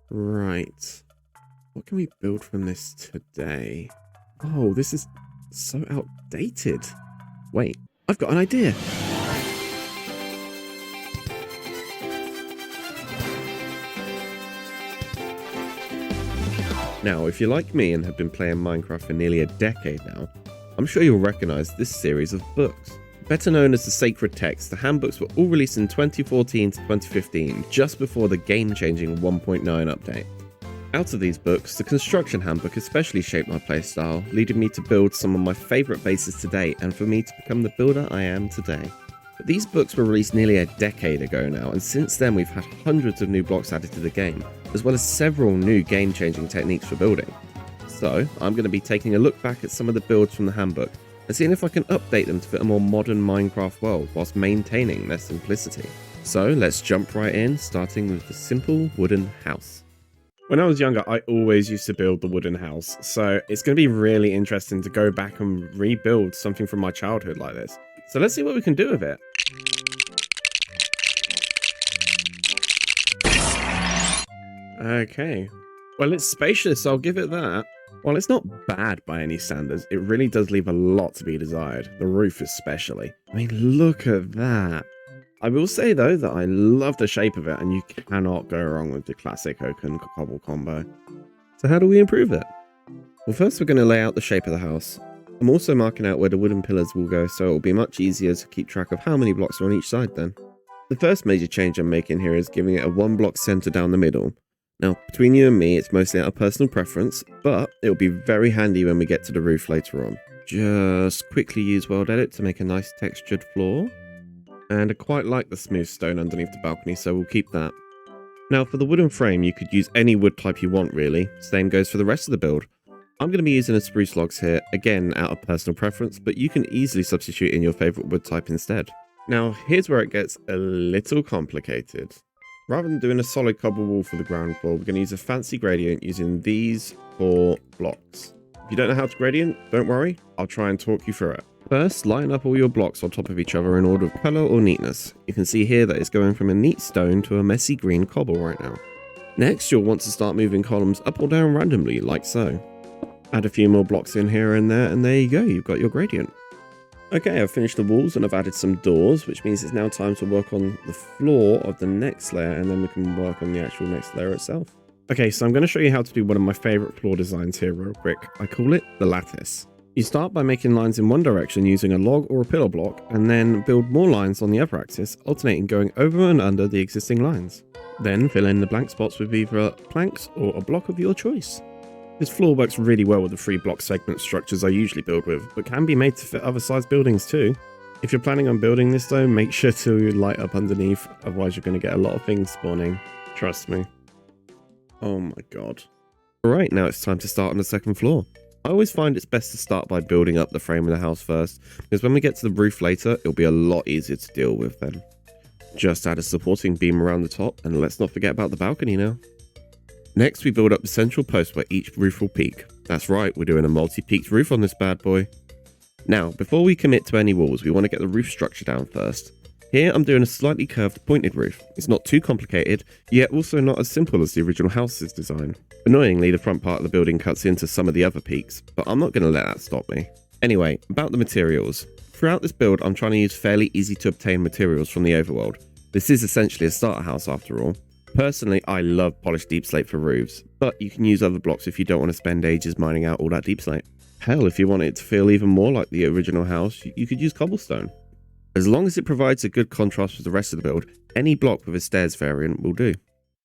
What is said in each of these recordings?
Right. What can we build from this today? Oh, this is so outdated. Wait, I've got an idea. Now, if you're like me and have been playing Minecraft for nearly a decade now, I'm sure you'll recognize this series of books. Better known as the sacred texts, the handbooks were all released in 2014 to 2015, just before the game-changing 1.9 update. Out of these books, the construction handbook especially shaped my playstyle, leading me to build some of my favourite bases to date and for me to become the builder I am today. But these books were released nearly a decade ago now, and since then we've had hundreds of new blocks added to the game, as well as several new game-changing techniques for building. So, I'm going to be taking a look back at some of the builds from the handbook, and seeing if I can update them to fit a more modern Minecraft world whilst maintaining their simplicity. So let's jump right in, starting with the simple wooden house. When I was younger, I always used to build the wooden house, so it's going to be really interesting to go back and rebuild something from my childhood like this. So let's see what we can do with it. Okay, well, it's spacious, I'll give it that. While it's not bad by any standards, it really does leave a lot to be desired, the roof especially. I mean, look at that. I will say though that I love the shape of it, and you cannot go wrong with the classic oak and cobble combo. So how do we improve it? Well, first we're going to lay out the shape of the house. I'm also marking out where the wooden pillars will go, so it will be much easier to keep track of how many blocks are on each side then. The first major change I'm making here is giving it a 1 block center down the middle. Now, between you and me, it's mostly out of personal preference, but it will be very handy when we get to the roof later on. Just quickly use World Edit to make a nice textured floor. And I quite like the smooth stone underneath the balcony, so we'll keep that. Now, for the wooden frame, you could use any wood type you want, really. Same goes for the rest of the build. I'm going to be using a spruce logs here, again out of personal preference, but you can easily substitute in your favourite wood type instead. Now, here's where it gets a little complicated. Rather than doing a solid cobble wall for the ground floor, we're going to use a fancy gradient using these 4 blocks. If you don't know how to gradient, don't worry, I'll try and talk you through it. First, line up all your blocks on top of each other in order of colour or neatness. You can see here that it's going from a neat stone to a messy green cobble right now. Next, you'll want to start moving columns up or down randomly, like so. Add a few more blocks in here and there you go, you've got your gradient. Okay, I've finished the walls and I've added some doors, which means it's now time to work on the floor of the next layer, and then we can work on the actual next layer itself. Okay, so I'm going to show you how to do one of my favourite floor designs here real quick. I call it the lattice. You start by making lines in one direction using a log or a pillar block, and then build more lines on the other axis, alternating going over and under the existing lines. Then fill in the blank spots with either planks or a block of your choice. This floor works really well with the 3 block segment structures I usually build with, but can be made to fit other size buildings too. If you're planning on building this though, make sure to light up underneath, otherwise you're going to get a lot of things spawning. Trust me. Oh my god. Alright, now it's time to start on the second floor. I always find it's best to start by building up the frame of the house first, because when we get to the roof later, it'll be a lot easier to deal with then. Just add a supporting beam around the top, and let's not forget about the balcony now. Next, we build up the central post where each roof will peak. That's right, we're doing a multi-peaked roof on this bad boy. Now, before we commit to any walls, we want to get the roof structure down first. Here, I'm doing a slightly curved pointed roof. It's not too complicated, yet also not as simple as the original house's design. Annoyingly, the front part of the building cuts into some of the other peaks, but I'm not going to let that stop me. Anyway, about the materials. Throughout this build, I'm trying to use fairly easy to obtain materials from the overworld. This is essentially a starter house after all. Personally, I love polished deep slate for roofs, but you can use other blocks if you don't want to spend ages mining out all that deep slate. Hell, if you want it to feel even more like the original house, you could use cobblestone. As long as it provides a good contrast with the rest of the build, any block with a stairs variant will do.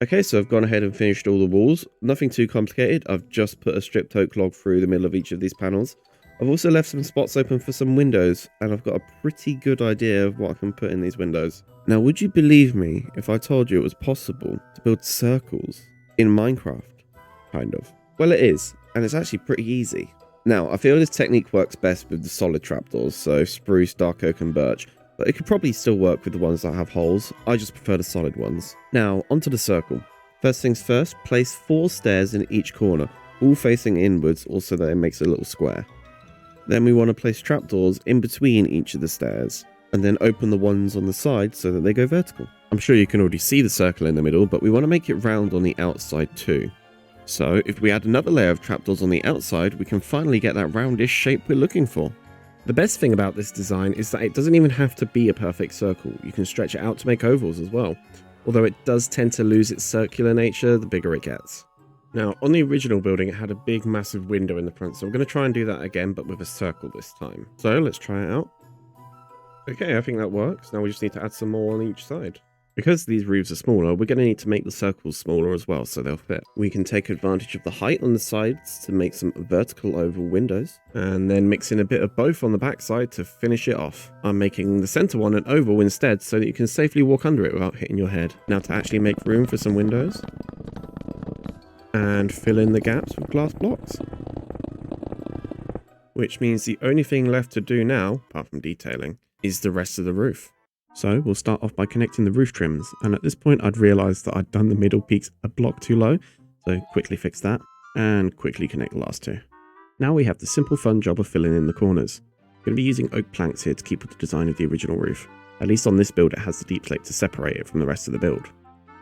Okay, so I've gone ahead and finished all the walls. Nothing too complicated, I've just put a stripped oak log through the middle of each of these panels. I've also left some spots open for some windows, and I've got a pretty good idea of what I can put in these windows. Now, would you believe me if I told you it was possible to build circles in Minecraft? Kind of. Well, it is, and it's actually pretty easy. Now, I feel this technique works best with the solid trapdoors, so spruce, dark oak and birch, but it could probably still work with the ones that have holes. I just prefer the solid ones. Now, onto the circle. First things first, place 4 stairs in each corner, all facing inwards, also that it makes a little square. Then we want to place trapdoors in between each of the stairs, and then open the ones on the side so that they go vertical. I'm sure you can already see the circle in the middle, but we want to make it round on the outside too. So if we add another layer of trapdoors on the outside, we can finally get that roundish shape we're looking for. The best thing about this design is that it doesn't even have to be a perfect circle. You can stretch it out to make ovals as well, although it does tend to lose its circular nature the bigger it gets. Now, on the original building, it had a big massive window in the front, so I'm going to try and do that again, but with a circle this time. So let's try it out. Okay, I think that works. Now we just need to add some more on each side. Because these roofs are smaller, we're going to need to make the circles smaller as well so they'll fit. We can take advantage of the height on the sides to make some vertical oval windows, and then mix in a bit of both on the back side to finish it off. I'm making the center one an oval instead so that you can safely walk under it without hitting your head. Now to actually make room for some windows, and fill in the gaps with glass blocks. Which means the only thing left to do now, apart from detailing, is the rest of the roof. So we'll start off by connecting the roof trims, and at this point I'd realised that I'd done the middle peaks a block too low, so quickly fix that, and quickly connect the last two. Now we have the simple fun job of filling in the corners. I'm going to be using oak planks here to keep with the design of the original roof. At least on this build it has the deep slate to separate it from the rest of the build.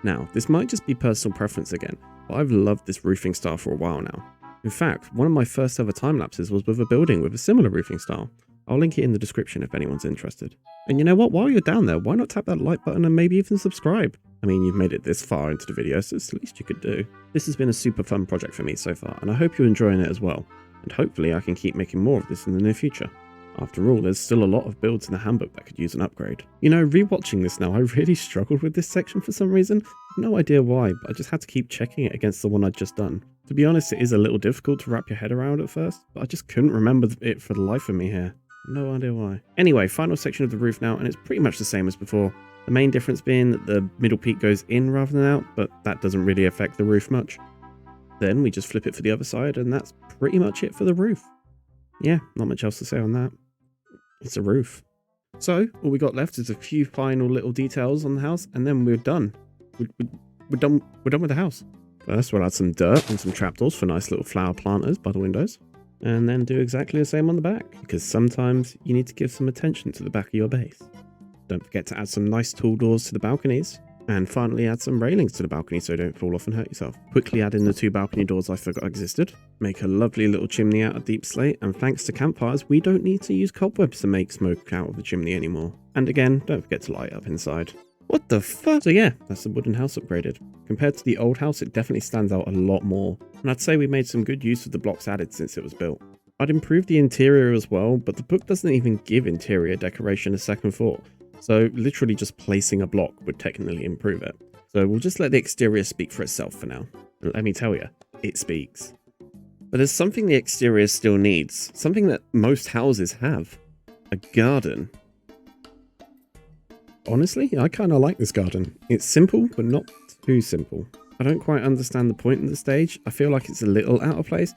Now, this might just be personal preference again, but I've loved this roofing style for a while now. In fact, one of my first ever time lapses was with a building with a similar roofing style. I'll link it in the description if anyone's interested. And you know what, while you're down there, why not tap that like button and maybe even subscribe? I mean, you've made it this far into the video, so it's the least you could do. This has been a super fun project for me so far, and I hope you're enjoying it as well. And hopefully I can keep making more of this in the near future. After all, there's still a lot of builds in the handbook that could use an upgrade. You know, rewatching this now, I really struggled with this section for some reason. No idea why, but I just had to keep checking it against the one I'd just done. To be honest, it is a little difficult to wrap your head around at first, but I just couldn't remember it for the life of me here. No idea why. Anyway, final section of the roof now, and it's pretty much the same as before. The main difference being that the middle peak goes in rather than out, but that doesn't really affect the roof much. Then we just flip it for the other side, and that's pretty much it for the roof. Yeah, not much else to say on that. It's a roof. So, all we got left is a few final little details on the house, and then we're done. We're done with the house. First, we'll add some dirt and some trapdoors for nice little flower planters by the windows. And then do exactly the same on the back, because sometimes you need to give some attention to the back of your base. Don't forget to add some nice tall doors to the balconies, and finally add some railings to the balcony so you don't fall off and hurt yourself. Quickly add in the 2 balcony doors I forgot existed. Make a lovely little chimney out of deep slate, and thanks to campfires we don't need to use cobwebs to make smoke out of the chimney anymore. And again, don't forget to light up inside. What the fuck? So yeah, that's the wooden house upgraded. Compared to the old house, it definitely stands out a lot more, and I'd say we made some good use of the blocks added since it was built. I'd improved the interior as well, but the book doesn't even give interior decoration a second thought, so literally just placing a block would technically improve it. So we'll just let the exterior speak for itself for now. And let me tell you, it speaks. But there's something the exterior still needs, something that most houses have. A garden. Honestly, I kind of like this garden. It's simple, but not too simple. I don't quite understand the point of the stage. I feel like it's a little out of place,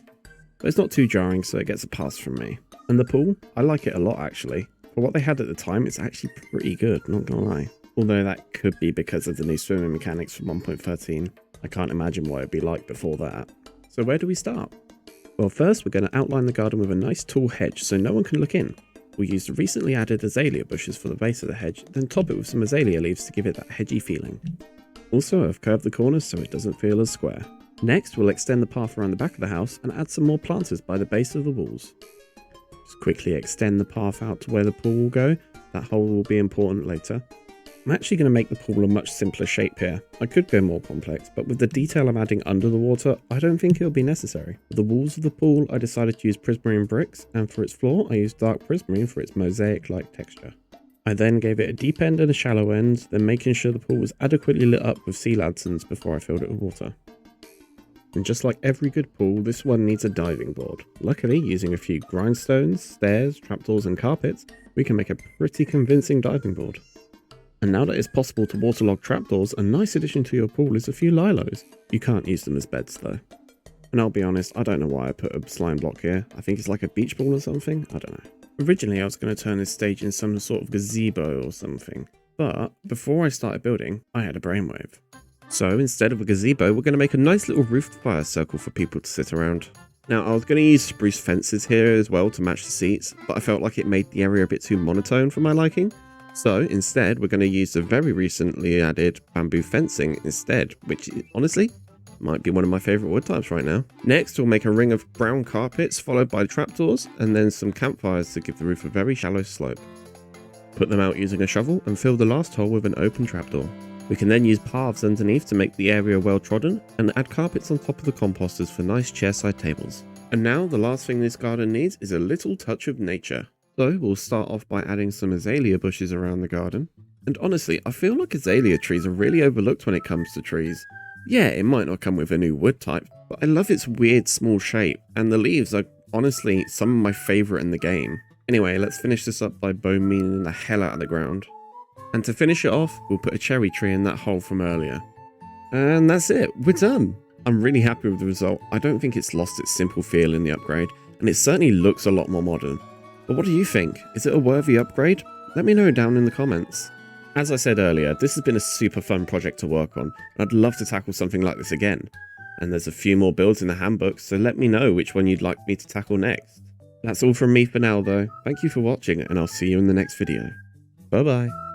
but it's not too jarring, so it gets a pass from me. And the pool, I like it a lot actually. For what they had at the time, it's actually pretty good, not gonna lie. Although that could be because of the new swimming mechanics from 1.13. I can't imagine what it'd be like before that. So where do we start? Well, first we're going to outline the garden with a nice tall hedge so no one can look in. We'll use the recently added azalea bushes for the base of the hedge, then top it with some azalea leaves to give it that hedgy feeling. Also, I've curved the corners so it doesn't feel as square. Next, we'll extend the path around the back of the house and add some more planters by the base of the walls. Just quickly extend the path out to where the pool will go. That hole will be important later. I'm actually going to make the pool a much simpler shape here. I could go more complex, but with the detail I'm adding under the water, I don't think it'll be necessary. For the walls of the pool, I decided to use prismarine bricks, and for its floor, I used dark prismarine for its mosaic-like texture. I then gave it a deep end and a shallow end, then making sure the pool was adequately lit up with sea lanterns before I filled it with water. And just like every good pool, this one needs a diving board. Luckily, using a few grindstones, stairs, trapdoors and carpets, we can make a pretty convincing diving board. And now that it's possible to waterlog trapdoors, a nice addition to your pool is a few lilos. You can't use them as beds though. And I'll be honest, I don't know why I put a slime block here. I think it's like a beach ball or something, I don't know. Originally I was going to turn this stage in some sort of gazebo or something, but before I started building, I had a brainwave. So instead of a gazebo, we're going to make a nice little roofed fire circle for people to sit around. Now I was going to use spruce fences here as well to match the seats, but I felt like it made the area a bit too monotone for my liking. So instead, we're going to use the very recently added bamboo fencing instead, which honestly might be one of my favorite wood types right now. Next, we'll make a ring of brown carpets followed by trapdoors and then some campfires to give the roof a very shallow slope. Put them out using a shovel and fill the last hole with an open trapdoor. We can then use paths underneath to make the area well trodden and add carpets on top of the composters for nice chairside tables. And now the last thing this garden needs is a little touch of nature. So we'll start off by adding some azalea bushes around the garden. And honestly, I feel like azalea trees are really overlooked when it comes to trees. Yeah, it might not come with a new wood type, but I love its weird small shape, and the leaves are honestly some of my favourite in the game. Anyway, let's finish this up by bone mealing the hell out of the ground. And to finish it off, we'll put a cherry tree in that hole from earlier. And that's it, we're done! I'm really happy with the result. I don't think it's lost its simple feel in the upgrade, and it certainly looks a lot more modern. But what do you think? Is it a worthy upgrade? Let me know down in the comments. As I said earlier, this has been a super fun project to work on, and I'd love to tackle something like this again. And there's a few more builds in the handbooks, so let me know which one you'd like me to tackle next. That's all from me for now though. Thank you for watching, and I'll see you in the next video. Bye bye.